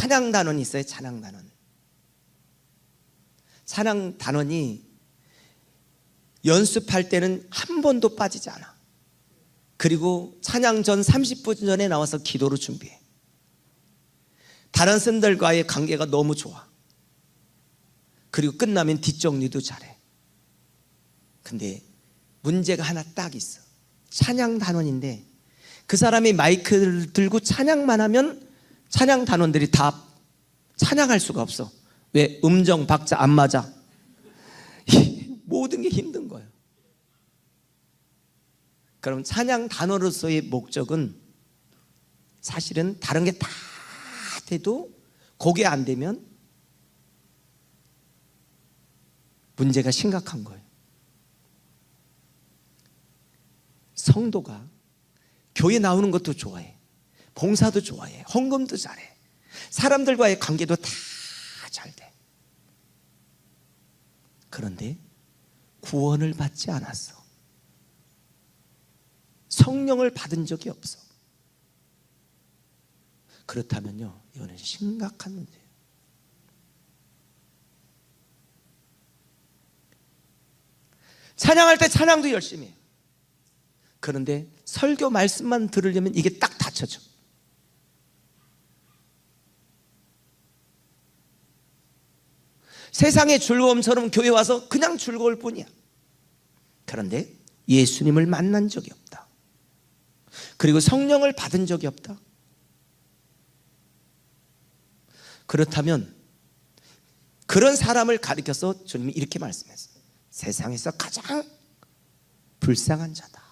찬양 단원이 있어요. 찬양 단원. 찬양 단원이 연습할 때는 한 번도 빠지지 않아. 그리고 찬양 전 30분 전에 나와서 기도로 준비해. 다른 선들과의 관계가 너무 좋아. 그리고 끝나면 뒷정리도 잘해. 근데 문제가 하나 딱 있어. 찬양 단원인데 그 사람이 마이크를 들고 찬양만 하면 찬양 단원들이 다 찬양할 수가 없어. 왜? 음정 박자 안 맞아. 모든 게 힘든 거예요. 그럼 찬양 단원으로서의 목적은 사실은 다른 게 다 돼도 그게 안 되면 문제가 심각한 거예요. 성도가 교회 나오는 것도 좋아해. 봉사도 좋아해. 헌금도 잘해. 사람들과의 관계도 다 잘 돼. 그런데 구원을 받지 않았어. 성령을 받은 적이 없어. 그렇다면요, 이거는 심각한 문제예요. 찬양할 때 찬양도 열심히 해. 그런데 설교 말씀만 들으려면 이게 딱 닫혀져. 세상의 즐거움처럼 교회 와서 그냥 즐거울 뿐이야. 그런데 예수님을 만난 적이 없다. 그리고 성령을 받은 적이 없다. 그렇다면 그런 사람을 가리켜서 주님이 이렇게 말씀했어요. 세상에서 가장 불쌍한 자다.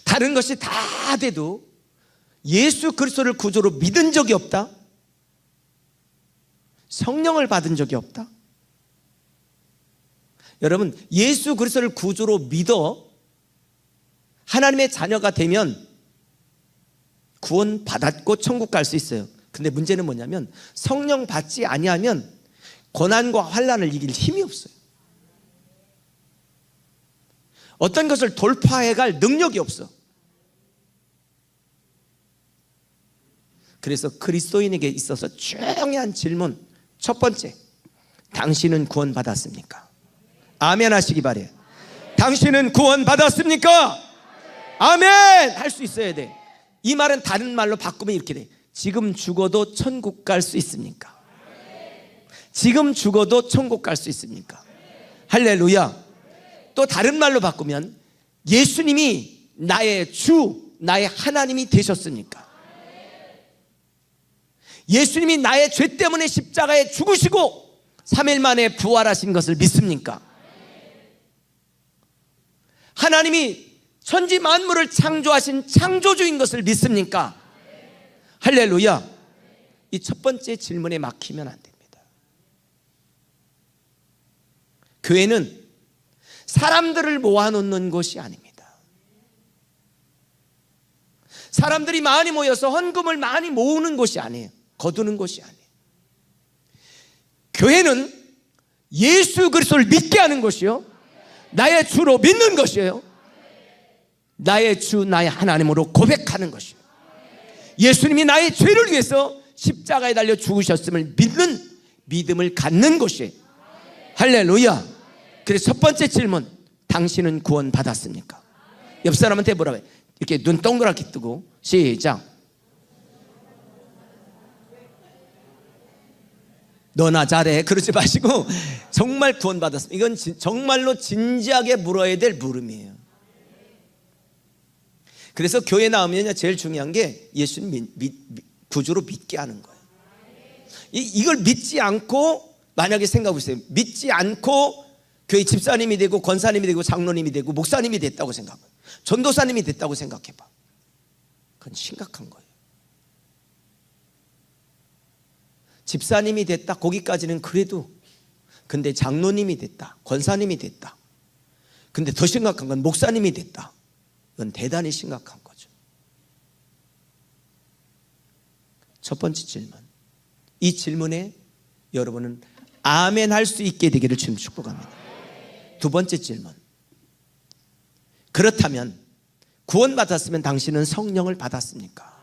다른 것이 다 돼도 예수 그리스도를 구주로 믿은 적이 없다. 성령을 받은 적이 없다. 여러분, 예수 그리스도를 구주로 믿어 하나님의 자녀가 되면 구원 받았고 천국 갈 수 있어요. 근데 문제는 뭐냐면 성령 받지 아니하면 고난과 환난을 이길 힘이 없어요. 어떤 것을 돌파해 갈 능력이 없어. 그래서 그리스도인에게 있어서 중요한 질문, 첫 번째, 당신은 구원 받았습니까? 아멘 하시기 바래요. 당신은 구원 받았습니까? 아멘 할 수 있어야 돼. 이 말은 다른 말로 바꾸면 이렇게 돼. 지금 죽어도 천국 갈 수 있습니까? 지금 죽어도 천국 갈 수 있습니까? 할렐루야. 또 다른 말로 바꾸면 예수님이 나의 주, 나의 하나님이 되셨습니까? 예수님이 나의 죄 때문에 십자가에 죽으시고 3일 만에 부활하신 것을 믿습니까? 하나님이 천지 만물을 창조하신 창조주인 것을 믿습니까? 할렐루야. 이 첫 번째 질문에 막히면 안 됩니다. 교회는 사람들을 모아놓는 곳이 아닙니다. 사람들이 많이 모여서 헌금을 많이 모으는 곳이 아니에요. 거두는 곳이 아니에요. 교회는 예수 그리스도를 믿게 하는 것이요, 나의 주로 믿는 것이에요. 나의 주, 나의 하나님으로 고백하는 것이에요. 예수님이 나의 죄를 위해서 십자가에 달려 죽으셨음을 믿는 믿음을 갖는 것이에요. 할렐루야. 그래서 첫 번째 질문, 당신은 구원 받았습니까? 옆 사람한테 뭐라고 해? 이렇게 눈 동그랗게 뜨고 시작. 너나 잘해. 그러지 마시고 정말 구원 받았습니까? 이건 정말로 진지하게 물어야 될 물음이에요. 그래서 교회 나오면 제일 중요한 게 예수님 구주로 믿게 하는 거예요. 이걸 믿지 않고 만약에 생각해보세요. 믿지 않고 교회 집사님이 되고 권사님이 되고 장로님이 되고 목사님이 됐다고 생각해요. 전도사님이 됐다고 생각해봐. 그건 심각한 거예요. 집사님이 됐다, 거기까지는 그래도. 근데 장로님이 됐다, 권사님이 됐다. 근데 더 심각한 건 목사님이 됐다. 이건 대단히 심각한 거죠. 첫 번째 질문, 이 질문에 여러분은 아멘 할 수 있게 되기를 주님 축복합니다. 두 번째 질문, 그렇다면 구원받았으면 당신은 성령을 받았습니까?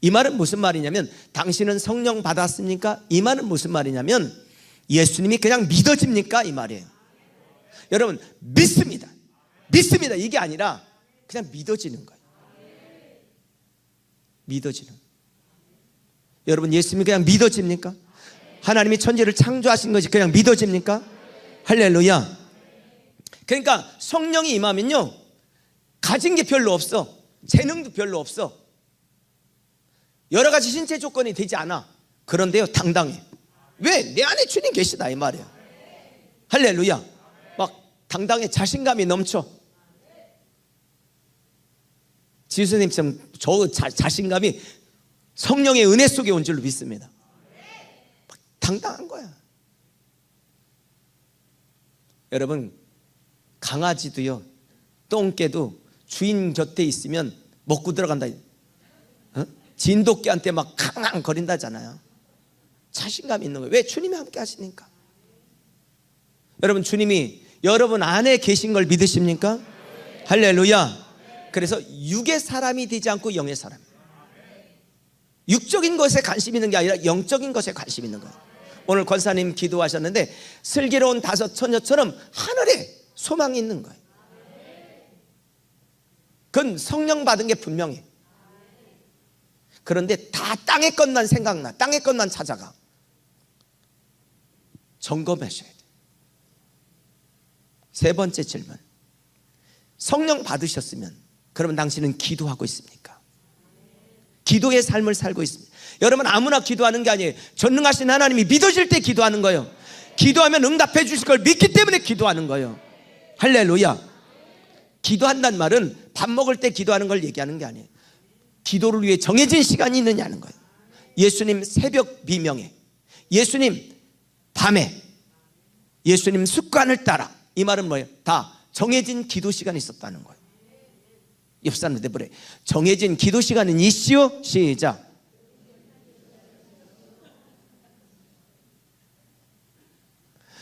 이 말은 무슨 말이냐면 당신은 성령 받았습니까? 이 말은 무슨 말이냐면 예수님이 그냥 믿어집니까? 이 말이에요. 여러분 믿습니다. 믿습니다. 이게 아니라 그냥 믿어지는 거예요. 믿어지는. 여러분 예수님이 그냥 믿어집니까? 하나님이 천지를 창조하신 것이 그냥 믿어집니까? 할렐루야. 그러니까 성령이 임하면요 가진 게 별로 없어. 재능도 별로 없어. 여러 가지 신체 조건이 되지 않아. 그런데요 당당해. 왜? 내 안에 주님 계시다 이 말이에요. 할렐루야. 막 당당해. 자신감이 넘쳐. 지수님처럼 저 자신감이 성령의 은혜 속에 온 줄로 믿습니다. 막 당당한 거야. 여러분 강아지도요 똥개도 주인 곁에 있으면 먹고 들어간다. 진돗개한테 막 캉캉 거린다잖아요. 자신감이 있는 거예요. 왜? 주님이 함께 하시니까. 여러분 주님이 여러분 안에 계신 걸 믿으십니까? 할렐루야. 그래서 육의 사람이 되지 않고 영의 사람. 육적인 것에 관심 있는 게 아니라 영적인 것에 관심 있는 거예요. 오늘 권사님 기도하셨는데 슬기로운 다섯 처녀처럼 하늘에 소망이 있는 거예요. 그건 성령 받은 게 분명해. 그런데 다 땅의 것만 생각나. 땅의 것만 찾아가. 점검하셔야 돼요. 세 번째 질문. 성령 받으셨으면 그러면 당신은 기도하고 있습니까? 기도의 삶을 살고 있습니다. 여러분 아무나 기도하는 게 아니에요. 전능하신 하나님이 믿어질 때 기도하는 거예요. 기도하면 응답해 주실 걸 믿기 때문에 기도하는 거예요. 할렐루야. 기도한다는 말은 밥 먹을 때 기도하는 걸 얘기하는 게 아니에요. 기도를 위해 정해진 시간이 있느냐는 거예요. 예수님 새벽 비명에, 예수님 밤에, 예수님 습관을 따라. 이 말은 뭐예요? 다 정해진 기도 시간이 있었다는 거예요. 옆 사람한테 그래. 정해진 기도 시간은 이시오. 시작.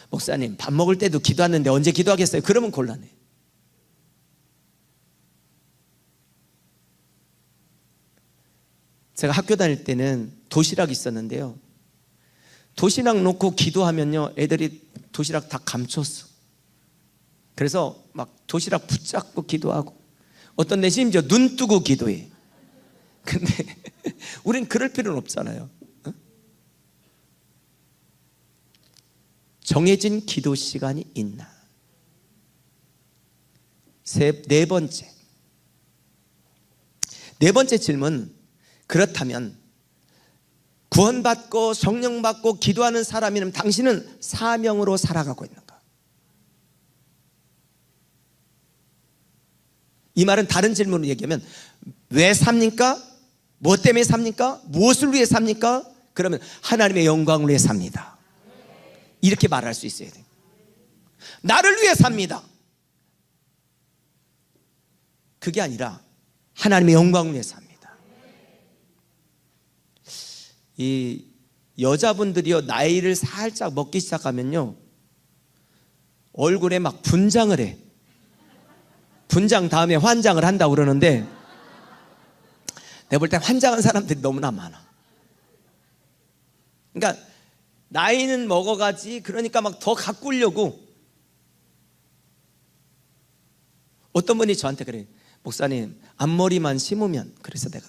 목사님 밥 먹을 때도 기도하는데 언제 기도하겠어요? 그러면 곤란해. 제가 학교 다닐 때는 도시락 있었는데요 도시락 놓고 기도하면요 애들이 도시락 다 감췄어. 그래서 막 도시락 붙잡고 기도하고 어떤 데 심지어 눈 뜨고 기도해. 근데 우린 그럴 필요는 없잖아요. 정해진 기도 시간이 있나? 네 번째 질문. 그렇다면 구원받고 성령 받고 기도하는 사람이면 당신은 사명으로 살아가고 있는가? 이 말은 다른 질문으로 얘기하면 왜 삽니까? 뭐 때문에 삽니까? 무엇을 위해 삽니까? 그러면 하나님의 영광을 위해 삽니다. 이렇게 말할 수 있어야 돼요. 나를 위해 삽니다. 그게 아니라 하나님의 영광을 위해 삽니다. 이 여자분들이요 나이를 살짝 먹기 시작하면요 얼굴에 막 분장을 해. 분장 다음에 환장을 한다고 그러는데 내가 볼 땐 환장한 사람들이 너무나 많아. 그러니까 나이는 먹어가지. 그러니까 막 더 가꾸려고. 어떤 분이 저한테 그래. 목사님 앞머리만 심으면. 그래서 내가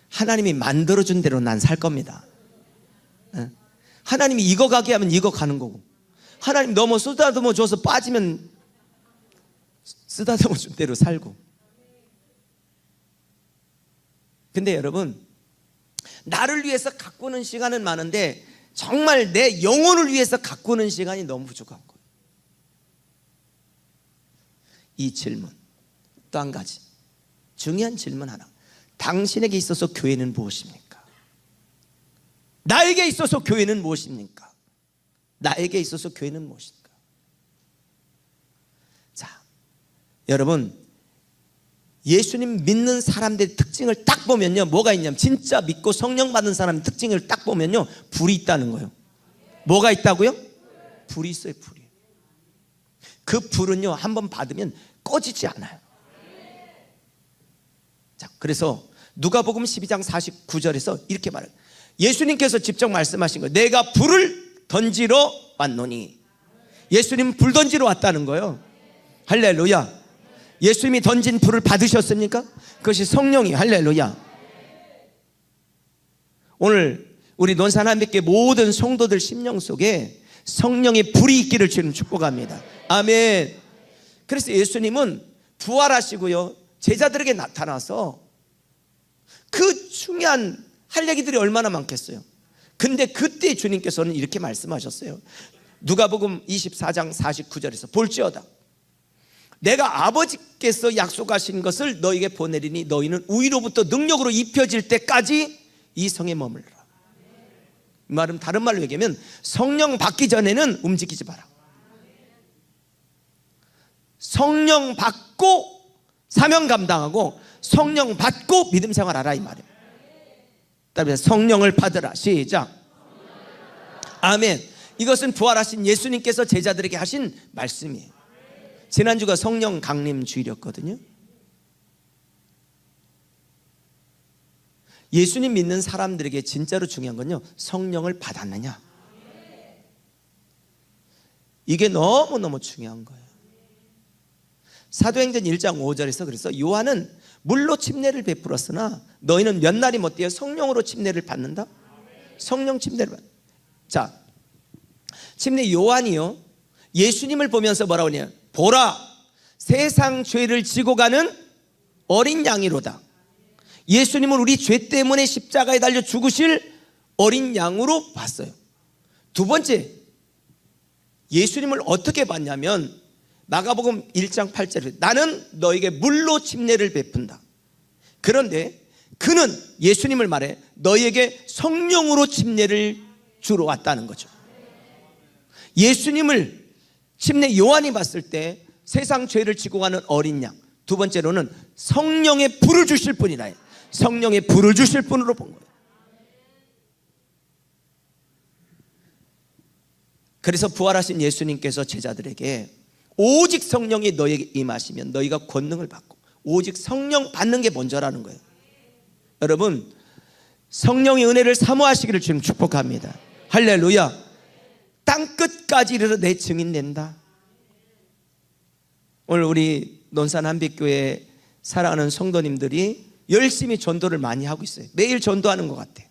하나님이 만들어준 대로 난 살 겁니다. 하나님이 이거 가게 하면 이거 가는 거고 하나님 너무 쓰다듬어 줘서 빠지면 쓰다듬어 준 대로 살고. 근데 여러분 나를 위해서 가꾸는 시간은 많은데 정말 내 영혼을 위해서 가꾸는 시간이 너무 부족한 거예요. 이 질문 또 한 가지 중요한 질문 하나. 당신에게 있어서 교회는 무엇입니까? 나에게 있어서 교회는 무엇입니까? 나에게 있어서 교회는 무엇입니까? 자, 여러분 예수님 믿는 사람들의 특징을 딱 보면요 뭐가 있냐면 진짜 믿고 성령 받은 사람의 특징을 딱 보면요 불이 있다는 거예요. 뭐가 있다고요? 불이 있어요. 불이. 그 불은요 한번 받으면 꺼지지 않아요. 자, 그래서 누가복음 12장 49절에서 이렇게 말해요. 예수님께서 직접 말씀하신 거예요. 내가 불을 던지러 왔노니. 예수님은 불 던지러 왔다는 거예요. 할렐루야. 예수님이 던진 불을 받으셨습니까? 그것이 성령이. 할렐루야. 오늘 우리 논산한빛교회 모든 성도들 심령 속에 성령의 불이 있기를 주님 축복합니다. 아멘. 그래서 예수님은 부활하시고요, 제자들에게 나타나서 그 중요한 할 얘기들이 얼마나 많겠어요. 근데 그때 주님께서는 이렇게 말씀하셨어요. 누가복음 24장 49절에서 볼지어다 내가 아버지께서 약속하신 것을 너희에게 보내리니 너희는 위로부터 능력으로 입혀질 때까지 이 성에 머물러라. 이 말은 다른 말로 얘기하면 성령 받기 전에는 움직이지 마라. 성령 받고 사명 감당하고 성령 받고 믿음 생활하라 이 말이에요. 그다음에 성령을 받으라. 시작. 아멘. 이것은 부활하신 예수님께서 제자들에게 하신 말씀이에요. 지난주가 성령 강림 주일이었거든요. 예수님 믿는 사람들에게 진짜로 중요한 건요, 성령을 받았느냐. 이게 너무너무 중요한 거예요. 사도행전 1장 5절에서 그래서 요한은 물로 침례를 베풀었으나 너희는 몇 날이 못되어 성령으로 침례를 받는다. 성령 침례를 받는다. 자, 침례 요한이요, 예수님을 보면서 뭐라고 하냐. 보라, 세상 죄를 지고 가는 어린 양이로다. 예수님은 우리 죄 때문에 십자가에 달려 죽으실 어린 양으로 봤어요. 두 번째, 예수님을 어떻게 봤냐면 마가복음 1장 8절에 나는 너에게 물로 침례를 베푼다. 그런데 그는 예수님을 말해 너희에게 성령으로 침례를 주러 왔다는 거죠. 예수님을 침례 요한이 봤을 때 세상 죄를 지고 가는 어린 양, 두 번째로는 성령의 불을 주실 분이라. 성령의 불을 주실 분으로 본 거예요. 그래서 부활하신 예수님께서 제자들에게 오직 성령이 너에게 임하시면 너희가 권능을 받고, 오직 성령 받는 게 먼저라는 거예요. 여러분, 성령의 은혜를 사모하시기를 주님 축복합니다. 할렐루야. 땅끝까지 이르러 내 증인 된다. 오늘 우리 논산 한빛교회 사랑하는 성도님들이 열심히 전도를 많이 하고 있어요. 매일 전도하는 것 같아.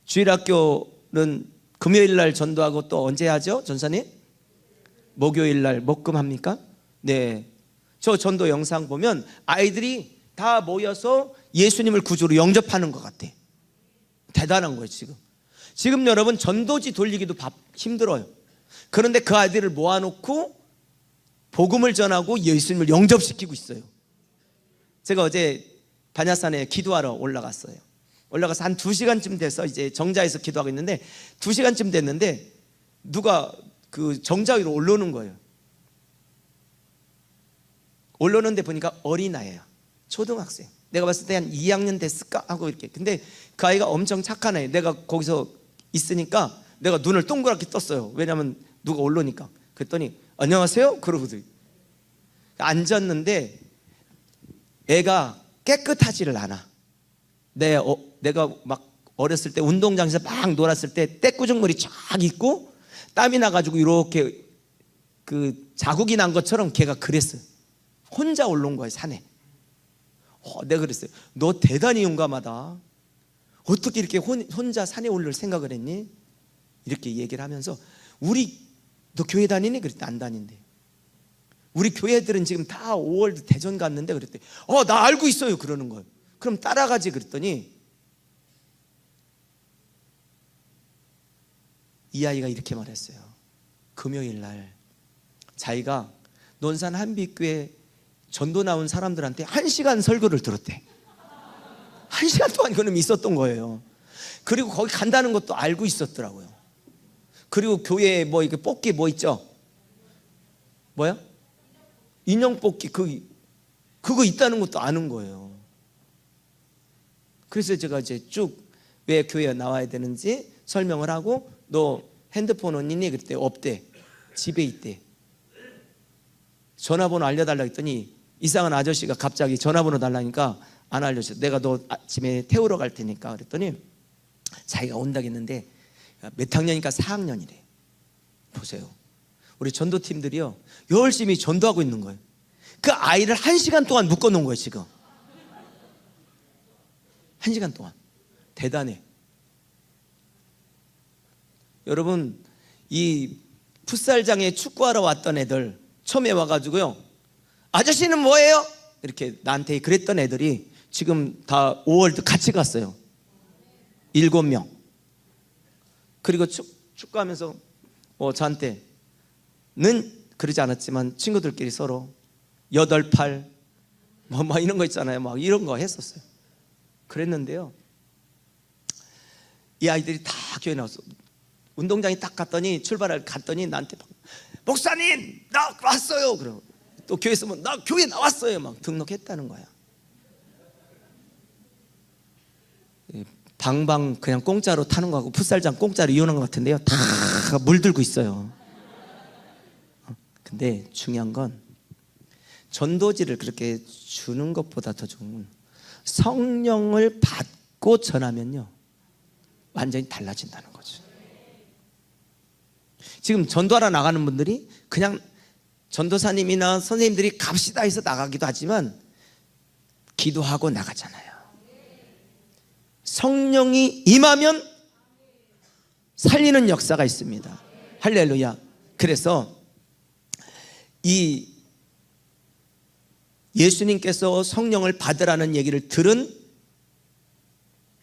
주일학교는 금요일 날 전도하고 또 언제 하죠, 전사님? 목요일 날 목금합니까? 네. 저 전도 영상 보면 아이들이 다 모여서 예수님을 구주로 영접하는 것 같아. 대단한 거예요. 지금 여러분 전도지 돌리기도 힘들어요. 그런데 그 아이들을 모아놓고 복음을 전하고 예수님을 영접시키고 있어요. 제가 어제 반야산에 기도하러 올라갔어요. 올라가서 한 2시간쯤 돼서 이제 정자에서 기도하고 있는데 2시간쯤 됐는데 누가 그 정자 위로 올라오는 거예요. 올라오는데 보니까 어린아이예요. 초등학생. 내가 봤을 때 한 2학년 됐을까 하고 이렇게. 근데 그 아이가 엄청 착한 아이. 내가 거기서 있으니까 내가 눈을 동그랗게 떴어요. 왜냐하면 누가 올라오니까. 그랬더니 안녕하세요 그러거든. 앉았는데 애가 깨끗하지를 않아. 내가 막 어렸을 때 운동장에서 막 놀았을 때 떼꾸정머리 쫙 있고 땀이 나가지고 이렇게 그 자국이 난 것처럼 걔가 그랬어요. 혼자 올라온 거예요, 산에. 내가 그랬어요. 너 대단히 용감하다. 어떻게 이렇게 혼자 산에 올릴 생각을 했니? 이렇게 얘기를 하면서 너 교회 다니니? 그랬더니 안 다닌대. 우리 교회들은 지금 다 5월 대전 갔는데 그랬더니 나 알고 있어요 그러는 거예요. 그럼 따라가지 그랬더니 이 아이가 이렇게 말했어요. 금요일 날 자기가 논산 한빛교회 전도 나온 사람들한테 1시간 설교를 들었대. 1시간 동안 그놈이 있었던 거예요. 그리고 거기 간다는 것도 알고 있었더라고요. 그리고 교회에 뭐 이렇게 뽑기 뭐 있죠? 뭐야? 인형 뽑기 그거 있다는 것도 아는 거예요. 그래서 제가 이제 쭉 왜 교회에 나와야 되는지 설명을 하고 너 핸드폰은 있니? 그랬더니 없대. 집에 있대. 전화번호 알려달라 했더니 이상한 아저씨가 갑자기 전화번호 달라니까 안 알려줘. 내가 너 아침에 태우러 갈 테니까. 그랬더니 자기가 온다고 했는데 몇 학년이니까 4학년이래. 보세요. 우리 전도팀들이요 열심히 전도하고 있는 거예요. 그 아이를 1시간 동안 묶어놓은 거예요. 지금 1시간 동안. 대단해. 여러분, 이 풋살장에 축구하러 왔던 애들 처음에 와가지고요, 아저씨는 뭐예요? 이렇게 나한테 그랬던 애들이 지금 다 5월도 같이 갔어요. 7명. 그리고 축구하면서 저한테는 그러지 않았지만 친구들끼리 서로 8, 8 뭐 이런 거 있잖아요. 막 이런 거 했었어요. 그랬는데요, 이 아이들이 다 교회 나왔어. 운동장에 딱 갔더니, 출발을 갔더니 나한테 목사님 나 왔어요. 그러고 또 교회 있으면 나 교회 나왔어요. 막 등록했다는 거야. 방방 그냥 공짜로 타는 거하고 풋살장 공짜로 이용한 것 같은데요, 다 물들고 있어요. 근데 중요한 건 전도지를 그렇게 주는 것보다 더 좋은 건 성령을 받고 전하면요 완전히 달라진다는 거죠. 지금 전도하러 나가는 분들이 그냥 전도사님이나 선생님들이 갑시다 해서 나가기도 하지만 기도하고 나가잖아요. 성령이 임하면 살리는 역사가 있습니다. 할렐루야. 그래서 이 예수님께서 성령을 받으라는 얘기를 들은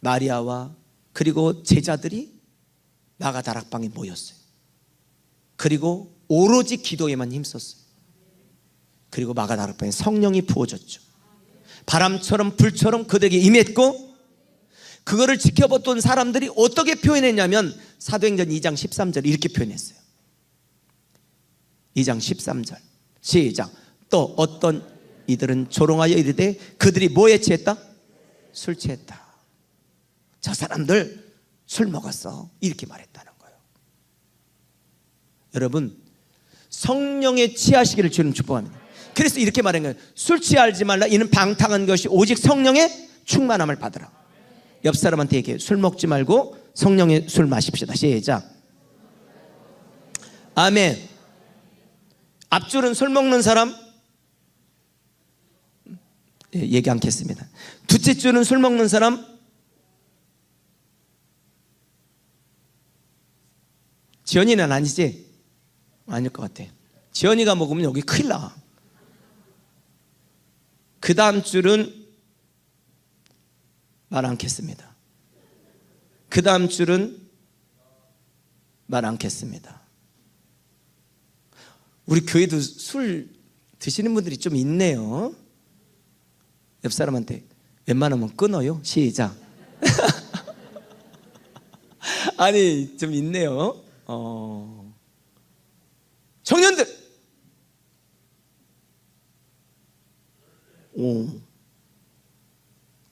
마리아와 그리고 제자들이 마가다락방에 모였어요. 그리고 오로지 기도에만 힘썼어요. 그리고 마가다락방에 성령이 부어졌죠. 바람처럼 불처럼 그들에게 임했고, 그거를 지켜봤던 사람들이 어떻게 표현했냐면 사도행전 2장 13절 이렇게 표현했어요. 2장 13절 시작. 또 어떤 이들은 조롱하여 이르되 그들이 뭐에 취했다? 술 취했다. 저 사람들 술 먹었어. 이렇게 말했다는 거예요. 여러분, 성령에 취하시기를 주님 축복합니다. 그래서 이렇게 말한 거예요. 술 취하지 말라. 이는 방탕한 것이 오직 성령의 충만함을 받으라. 옆 사람한테 얘기해요. 술 먹지 말고 성령의 술 마십시다. 시작. 아멘. 앞줄은 술 먹는 사람 얘기 않겠습니다. 두째 줄은 술 먹는 사람, 지연이는 아니지? 아닐 것 같아. 지연이가 먹으면 여기 큰일 나. 그 다음 줄은 말 않겠습니다. 그 다음 줄은 말 않겠습니다. 우리 교회도 술 드시는 분들이 좀 있네요. 옆 사람한테 웬만하면 끊어요. 시작. 아니 좀 있네요. 청년들,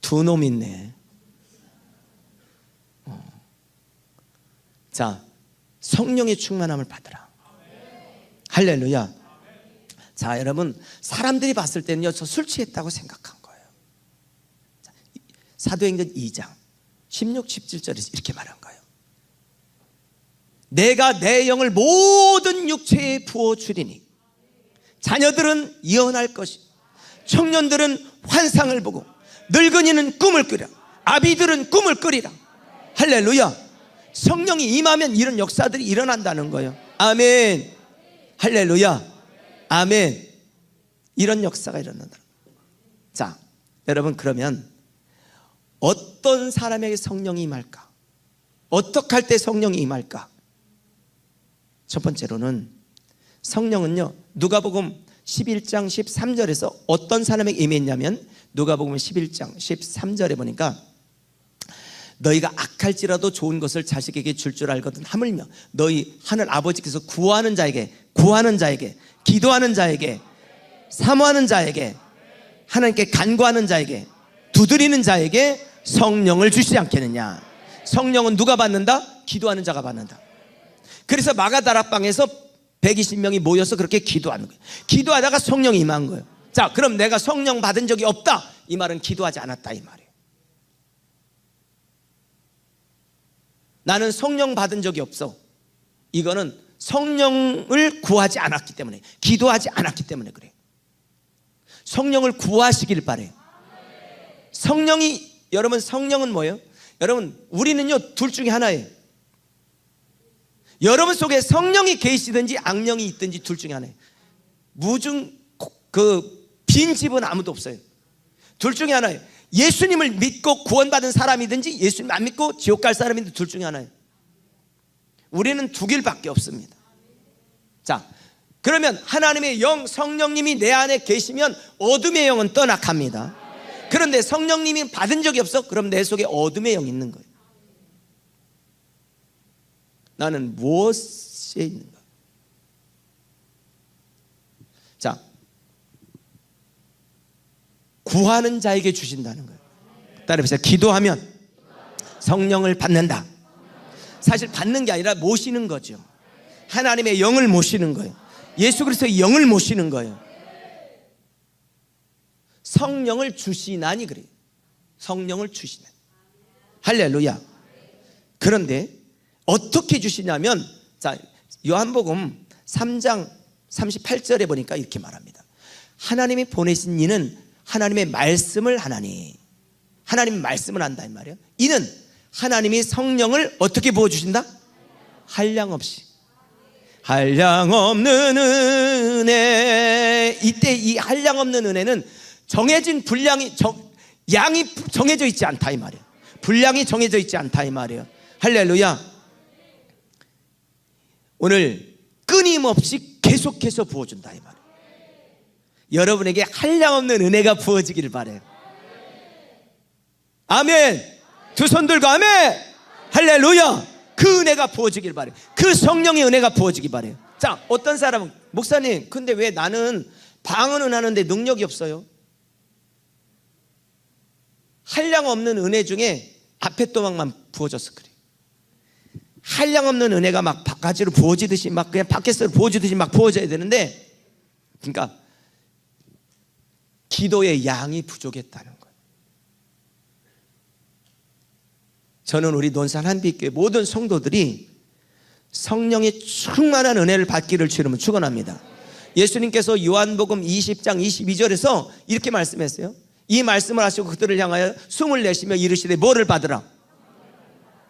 두 놈 있네. 자, 성령의 충만함을 받으라. 할렐루야. 자, 여러분, 사람들이 봤을 때는요, 저 술 취했다고 생각한 거예요. 자, 사도행전 2장 16, 17절에서 이렇게 말한 거예요. 내가 내 영을 모든 육체에 부어주리니 자녀들은 예언할 것이, 청년들은 환상을 보고, 늙은이는 꿈을 꾸리라. 아비들은 꿈을 꾸리라. 할렐루야. 성령이 임하면 이런 역사들이 일어난다는 거예요. 아멘. 할렐루야. 아멘. 이런 역사가 일어난다. 자, 여러분, 그러면 어떤 사람에게 성령이 임할까? 어떻게 할 때 성령이 임할까? 첫 번째로는 성령은요, 누가복음 11장 13절에서 어떤 사람에게 임했냐면, 누가복음 11장 13절에 보니까 너희가 악할지라도 좋은 것을 자식에게 줄 알거든 하물며 너희 하늘 아버지께서 구하는 자에게, 기도하는 자에게, 사모하는 자에게, 하나님께 간구하는 자에게, 두드리는 자에게 성령을 주시지 않겠느냐. 성령은 누가 받는다? 기도하는 자가 받는다. 그래서 마가다락방에서 120명이 모여서 그렇게 기도하는 거예요. 기도하다가 성령이 임한 거예요. 자, 그럼 내가 성령 받은 적이 없다. 이 말은 기도하지 않았다 이 말이에요. 나는 성령 받은 적이 없어. 이거는 성령을 구하지 않았기 때문에, 기도하지 않았기 때문에 그래요. 성령을 구하시길 바래요. 성령이, 여러분 성령은 뭐예요? 여러분 우리는요 둘 중에 하나예요. 여러분 속에 성령이 계시든지 악령이 있든지 둘 중에 하나예요. 빈 집은 아무도 없어요. 둘 중에 하나예요. 예수님을 믿고 구원받은 사람이든지 예수님 안 믿고 지옥 갈 사람이든지 둘 중에 하나예요. 우리는 두 길밖에 없습니다. 자, 그러면 하나님의 영 성령님이 내 안에 계시면 어둠의 영은 떠나갑니다. 그런데 성령님이 받은 적이 없어? 그럼 내 속에 어둠의 영이 있는 거예요. 나는 무엇에 있는가? 자, 구하는 자에게 주신다는 거예요. 따라해보세요. 기도하면 성령을 받는다. 사실 받는 게 아니라 모시는 거죠. 하나님의 영을 모시는 거예요. 예수 그리스도의 영을 모시는 거예요. 성령을 주시나니 그래요. 성령을 주시나니. 할렐루야. 그런데 어떻게 주시냐면, 자, 요한복음 3장 38절에 보니까 이렇게 말합니다. 하나님이 보내신 이는 하나님의 말씀을 하나니, 하나님 말씀을 한다 이 말이에요. 이는 하나님이 성령을 어떻게 부어주신다? 한량없이. 한량없는 은혜. 이때 이 한량없는 은혜는 정해진 분량이 양이 정해져 있지 않다 이 말이에요. 분량이 정해져 있지 않다 이 말이에요. 할렐루야. 오늘 끊임없이 계속해서 부어준다 이 말이에요. 여러분에게 한량없는 은혜가 부어지기를 바라요. 아멘. 두 손 들고 아멘. 할렐루야. 그 은혜가 부어지길 바래요. 그 성령의 은혜가 부어지기 바래요. 자, 어떤 사람은 목사님 근데 왜 나는 방언은 하는데 능력이 없어요? 한량없는 은혜 중에 앞에 또막만 부어져서 그래요. 한량없는 은혜가 막 바가지로 부어지듯이 막 그냥 바켓으로 부어지듯이 막 부어져야 되는데, 그러니까 기도의 양이 부족했다는 거예요. 저는 우리 논산 한빛교회 모든 성도들이 성령의 충만한 은혜를 받기를 주님은 축원합니다. 예수님께서 요한복음 20장 22절에서 이렇게 말씀했어요. 이 말씀을 하시고 그들을 향하여 숨을 내쉬며 이르시되 뭐를 받으라?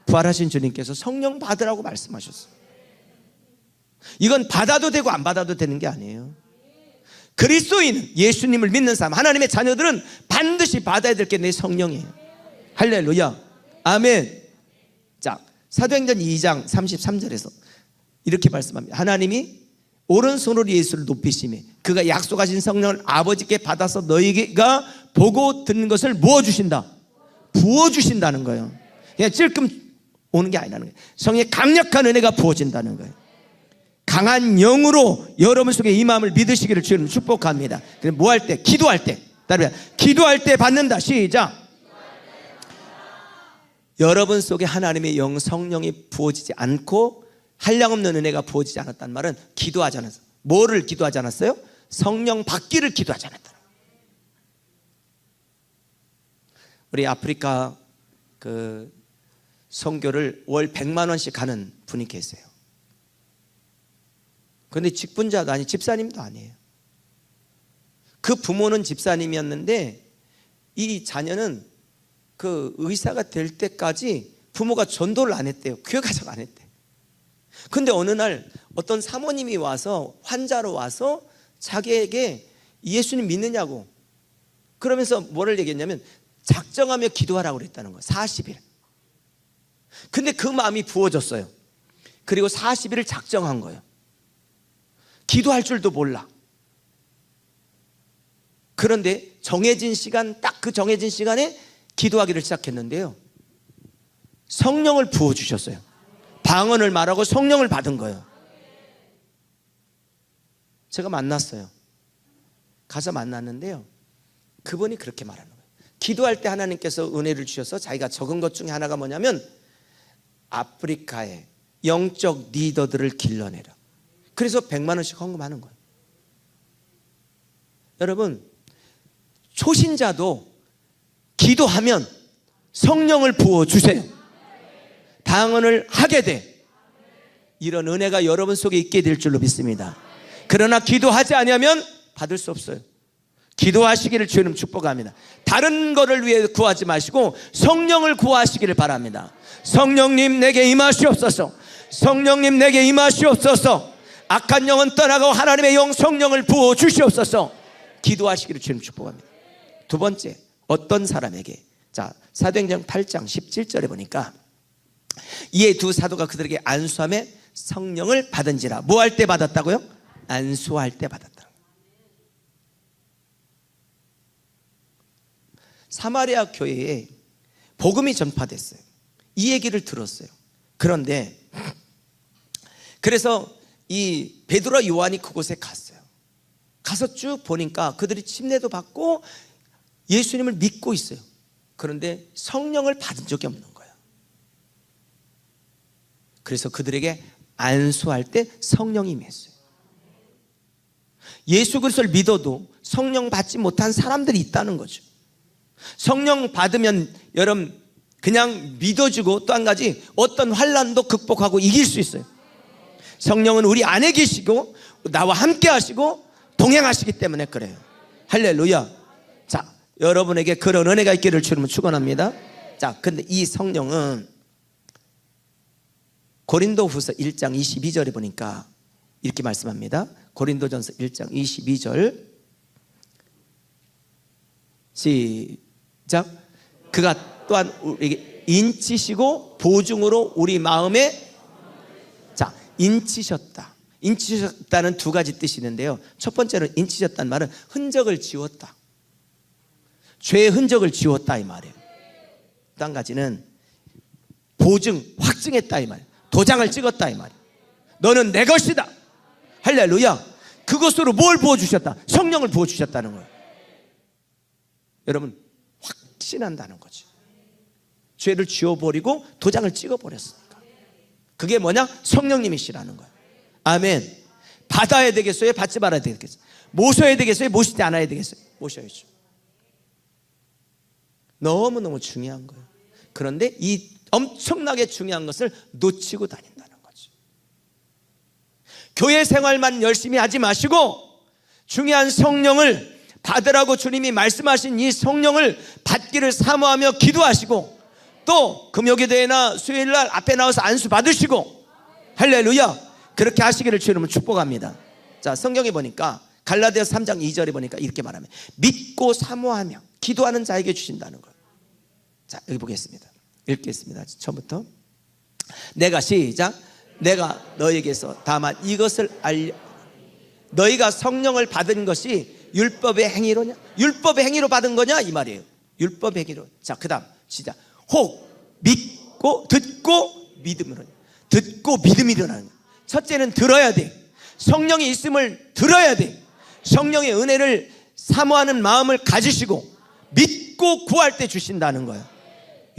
부활하신 주님께서 성령 받으라고 말씀하셨어요. 이건 받아도 되고 안 받아도 되는 게 아니에요. 그리스도인, 예수님을 믿는 사람, 하나님의 자녀들은 반드시 받아야 될 게 내 성령이에요. 할렐루야. 아멘. 자, 사도행전 2장 33절에서 이렇게 말씀합니다. 하나님이 오른손으로 예수를 높이시며 그가 약속하신 성령을 아버지께 받아서 너희가 보고 듣는 것을 부어주신다. 부어주신다는 거예요. 그냥 찔끔 오는 게 아니라는 거예요. 성령의 강력한 은혜가 부어진다는 거예요. 강한 영으로 여러분 속에 이 마음을 믿으시기를 주님 축복합니다. 그래서 뭐 할 때? 기도할 때. 따라해. 기도할 때 받는다. 시작. 여러분 속에 하나님의 영 성령이 부어지지 않고 한량없는 은혜가 부어지지 않았다는 말은 기도하지 않았어요. 뭐를 기도하지 않았어요? 성령 받기를 기도하지 않았다. 우리 아프리카 그 선교를 월 100만 원씩 하는 분이 계세요. 그런데 직분자도 아니 집사님도 아니에요. 그 부모는 집사님이었는데 이 자녀는 그 의사가 될 때까지 부모가 전도를 안 했대요. 교회 가서 안 했대. 근데 어느 날 어떤 사모님이 와서 환자로 와서 자기에게 예수님 믿느냐고 그러면서 뭐를 얘기했냐면 작정하며 기도하라고 그랬다는 거예요. 40일. 근데 그 마음이 부어졌어요. 그리고 40일을 작정한 거예요. 기도할 줄도 몰라. 그런데 정해진 시간, 딱 그 정해진 시간에 기도하기를 시작했는데요, 성령을 부어주셨어요. 방언을 말하고 성령을 받은 거예요. 제가 만났어요. 가서 만났는데요, 그분이 그렇게 말하는 거예요. 기도할 때 하나님께서 은혜를 주셔서 자기가 적은 것 중에 하나가 뭐냐면 아프리카의 영적 리더들을 길러내라. 그래서 100만 원씩 헌금하는 거예요. 여러분, 초신자도 기도하면 성령을 부어주세요. 방언을 하게 돼. 이런 은혜가 여러분 속에 있게 될 줄로 믿습니다. 그러나 기도하지 않으면 받을 수 없어요. 기도하시기를 주님 축복합니다. 다른 거를 위해 구하지 마시고 성령을 구하시기를 바랍니다. 성령님 내게 임하시옵소서. 성령님 내게 임하시옵소서. 악한 영은 떠나고 하나님의 영 성령을 부어 주시옵소서. 기도하시기를 주님 축복합니다. 두 번째, 어떤 사람에게, 자, 사도행전 8장 17절에 보니까 이에 두 사도가 그들에게 안수함에 성령을 받은지라. 뭐 할 때 받았다고요? 안수할 때 받았다. 사마리아 교회에 복음이 전파됐어요. 이 얘기를 들었어요. 그런데 그래서 이 베드로와 요한이 그곳에 갔어요. 가서 쭉 보니까 그들이 침례도 받고 예수님을 믿고 있어요. 그런데 성령을 받은 적이 없는 거예요. 그래서 그들에게 안수할 때 성령이 임했어요. 예수 그리스도를 믿어도 성령 받지 못한 사람들이 있다는 거죠. 성령 받으면 여러분 그냥 믿어주고 또 한 가지 어떤 환난도 극복하고 이길 수 있어요. 성령은 우리 안에 계시고 나와 함께 하시고 동행하시기 때문에 그래요. 할렐루야. 자, 여러분에게 그런 은혜가 있기를 주님은 축원합니다. 자, 근데 이 성령은 고린도후서 1장 22절에 보니까 이렇게 말씀합니다. 고린도전서 1장 22절 시작. 그가 또한 우리에게 인치시고 보증으로 우리 마음에, 자, 인치셨다. 인치셨다는 두 가지 뜻이 있는데요. 첫 번째는 인치셨다는 말은 흔적을 지웠다. 죄의 흔적을 지웠다 이 말이에요. 또 한 가지는 보증, 확증했다 이 말이에요. 도장을 찍었다 이 말이에요. 너는 내 것이다. 할렐루야. 그것으로 뭘 부어주셨다? 성령을 부어주셨다는 거예요. 여러분, 확신한다는 거죠. 죄를 지워버리고 도장을 찍어버렸으니까. 그게 뭐냐? 성령님이시라는 거예요. 아멘. 받아야 되겠어요? 받지 말아야 되겠어요? 모셔야 되겠어요? 모시지 않아야 되겠어요? 모셔야죠. 너무너무 중요한 거예요. 그런데 이 엄청나게 중요한 것을 놓치고 다닌다는 거죠. 교회 생활만 열심히 하지 마시고 중요한 성령을 받으라고 주님이 말씀하신 이 성령을 받기를 사모하며 기도하시고 또 금요기도회나 수요일날 앞에 나와서 안수 받으시고 할렐루야. 그렇게 하시기를 주님은 축복합니다. 자, 성경에 보니까 갈라디아서 3장 2절에 보니까 이렇게 말합니다. 믿고 사모하며 기도하는 자에게 주신다는 거예요. 자, 여기 보겠습니다. 읽겠습니다. 처음부터. 내가 시작. 내가 너에게서 다만 이것을 알려. 너희가 성령을 받은 것이 율법의 행위로냐? 율법의 행위로 받은 거냐? 이 말이에요. 율법의 행위로. 자, 그 다음 시작. 혹 믿고 듣고 믿음으로. 듣고 믿음이 일어나는 거예요. 첫째는 들어야 돼. 성령이 있음을 들어야 돼. 성령의 은혜를 사모하는 마음을 가지시고 믿고 구할 때 주신다는 거예요.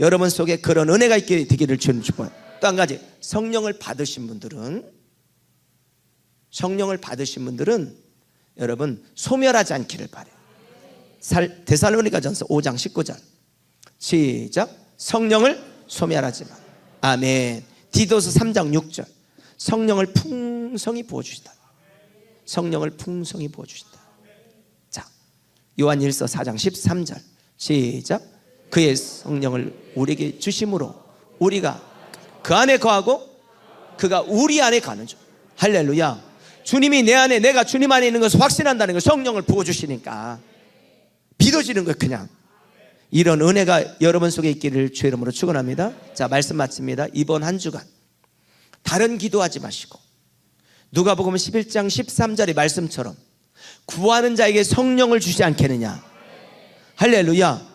여러분 속에 그런 은혜가 있게 되기를 주님 축복해요. 또 한 가지, 성령을 받으신 분들은 여러분 소멸하지 않기를 바래요. 데살로니가전서 5장 19절 시작. 성령을 소멸하지 마. 아멘. 디도서 3장 6절 성령을 풍성히 부어주시다. 성령을 풍성히 부어주신다. 자, 요한일서 4장 13절 시작. 그의 성령을 우리에게 주심으로 우리가 그 안에 거하고 그가 우리 안에 가는 줄. 할렐루야. 주님이 내 안에, 내가 주님 안에 있는 것을 확신한다는 거. 성령을 부어주시니까 믿어지는 거예요. 그냥 이런 은혜가 여러분 속에 있기를 주의 이름으로 축원합니다. 자, 말씀 마칩니다. 이번 한 주간 다른 기도하지 마시고 누가복음 11장 13절의 말씀처럼 구하는 자에게 성령을 주지 않겠느냐. 할렐루야.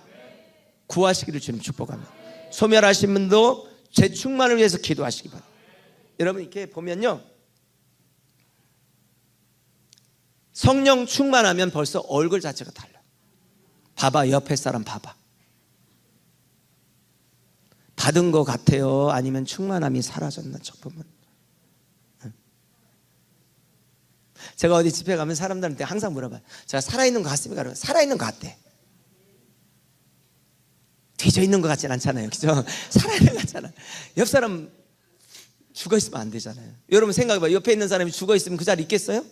구하시기를 주님 축복합니다. 소멸하신 분도 재충만을 위해서 기도하시기 바랍니다. 여러분 이렇게 보면요, 성령 충만하면 벌써 얼굴 자체가 달라. 봐봐, 옆에 사람 봐봐. 받은 것 같아요? 아니면 충만함이 사라졌나? 저 보면. 제가 어디 집회 가면 사람들한테 항상 물어봐요. 제가 살아있는 것 같습니까? 살아있는 것 같대. 정해져 있는 것 같진 않잖아요. 그죠? 살아야 되는 것 같잖아요. 옆 사람 죽어 있으면 안 되잖아요. 여러분 생각해봐요. 옆에 있는 사람이 죽어 있으면 그 자리 있겠어요?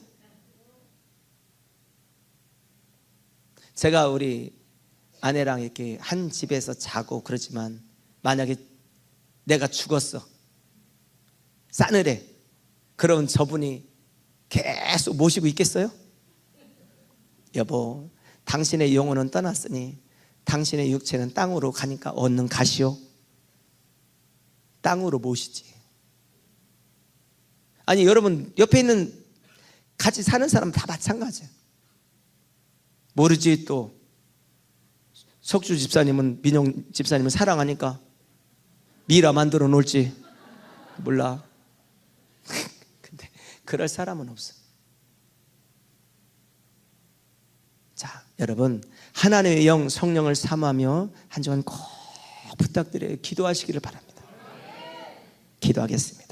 제가 우리 아내랑 이렇게 한 집에서 자고 그러지만 만약에 내가 죽었어, 싸늘해. 그럼 저분이 계속 모시고 있겠어요? 여보, 당신의 영혼은 떠났으니 당신의 육체는 땅으로 가니까 얼른 가시오. 땅으로 모시지. 아니 여러분 옆에 있는 같이 사는 사람 다 마찬가지예요. 모르지. 또 석주 집사님은 민영 집사님을 사랑하니까 미라 만들어 놓을지 몰라. 근데 그럴 사람은 없어. 자, 여러분 하나님의 영 성령을 삼으며 한 주간 꼭 부탁드려요. 기도하시기를 바랍니다. 기도하겠습니다.